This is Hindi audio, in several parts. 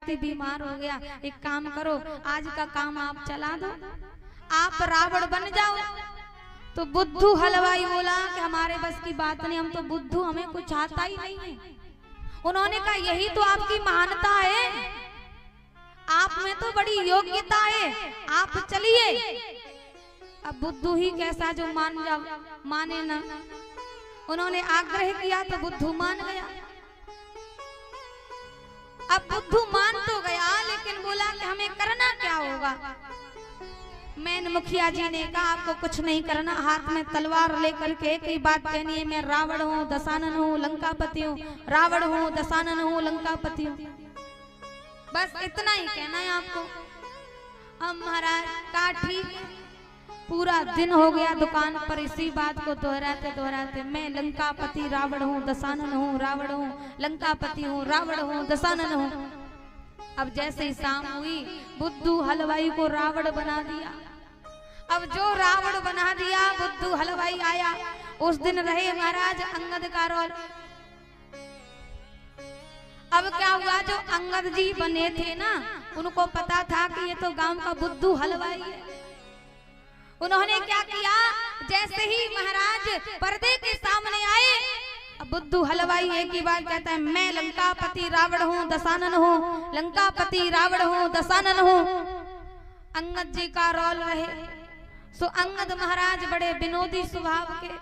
बीमार हो गया, एक काम करो, आज का काम आप चला दो, आप रावण बन जाओ। तो बुद्धू हलवाई बोला कि हमारे बस की बात नहीं, हम तो बुद्धू, हमें कुछ आता ही नहीं है। उन्होंने कहा यही तो आपकी महानता है, आप में तो बड़ी योग्यता है, आप चलिए। अब बुद्धू ही कैसा जो माने ना। उन्होंने आग्रह किया तो बुद्धू मान गया। अब बुद्धू मान तो गया, लेकिन बोला कि हमें करना क्या होगा। मैन मुखिया जी ने कहा आपको कुछ नहीं करना, हाथ में तलवार लेकर के एक ही बात कहनी है, मैं रावण हूँ, दशानन हूँ, लंकापति हूँ, रावण हूँ, दशानन हूँ, लंकापति हूँ। बस इतना ही कहना है आपको। अब महाराज कहा ठीक। पूरा दिन हो गया दुकान पर इसी बात को दोहराते दोहराते, मैं लंकापति रावण हूँ, दशानन हूँ, रावण हूँ, लंकापति हूँ, रावण हूँ, दशानन हूँ। अब जैसे ही शाम हुई, बुद्धू हलवाई को रावण बना दिया। अब जो रावण बना दिया, बुद्धू हलवाई आया। उस दिन रहे महाराज अंगद का रोल। अब क्या हुआ, जो अंगद जी बने थे ना, उनको पता था कि ये तो गांव का बुद्धू हलवाई है। उन्होंने क्या किया, जैसे ही महाराज पर्दे के सामने आए, अब बुद्धू हलवाई एक ही बात कहता है, मैं लंकापति रावण हूँ, दशानन हूँ, लंकापति रावण हूँ, दशानन हूँ। अंगद जी का रोल रहे। सो अंगद महाराज बड़े विनोदी स्वभाव के,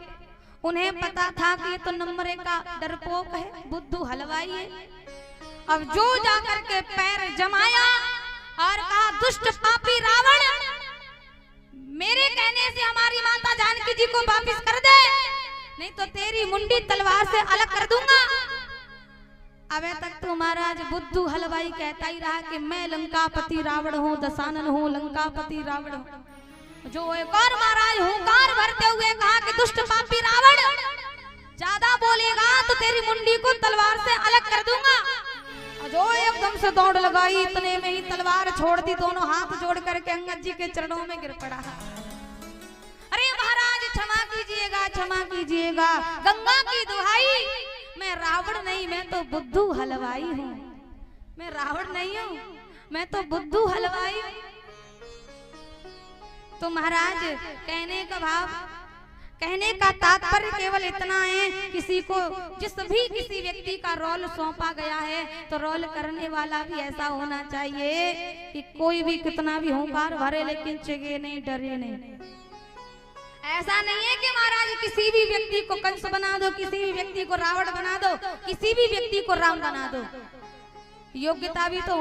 उन्हें पता था कि ये तो नंबर एक का डरपोक है, बुद्धू हलवाई है। अब जो जाकर के पैर जमाया और कहा, दुष्ट पापी रावण, मेरे कहने से हमारी माता जानकी जी को वापिस कर दे, नहीं तो तेरी मुंडी तलवार से अलग कर दूंगा। अबे तक तो महाराज बुद्धू हलवाई कहता ही रहा कि मैं लंकापति रावण हूँ, दशानन हूँ, लंकापति रावण हूँ। जो एक और महाराज हुंकार भरते हुए कहा कि दुष्ट पापी रावण, ज्यादा बोलेगा तो तेरी मुंडी को तलवार से अलग कर दूंगा। जो एकदम से दौड़ लगाई, इतने में ही तलवार छोड़ दी, दोनों हाथ जोड़ करके अंगद जी के चरणों में गिर पड़ा। अरे महाराज क्षमा कीजिएगा, क्षमा कीजिएगा, गंगा की दुहाई, मैं रावण नहीं, मैं तो बुद्धू हलवाई हूँ। मैं रावण नहीं हूँ, मैं तो बुद्धू हलवाई। तो महाराज कहने का भाव, कहने का तात्पर्य केवल इतना है, किसी को किसी व्यक्ति का रोल सौंपा गया है तो रोल करने वाला भी ऐसा होना चाहिए कि कोई भी कितना भी हुंकार भरे लेकिन चिगे नहीं, डरे नहीं। ऐसा नहीं है कि महाराज किसी भी व्यक्ति को कंस बना दो, किसी भी व्यक्ति को रावण बना दो, किसी भी व्यक्ति को राम बना दो। योग्यता भी तो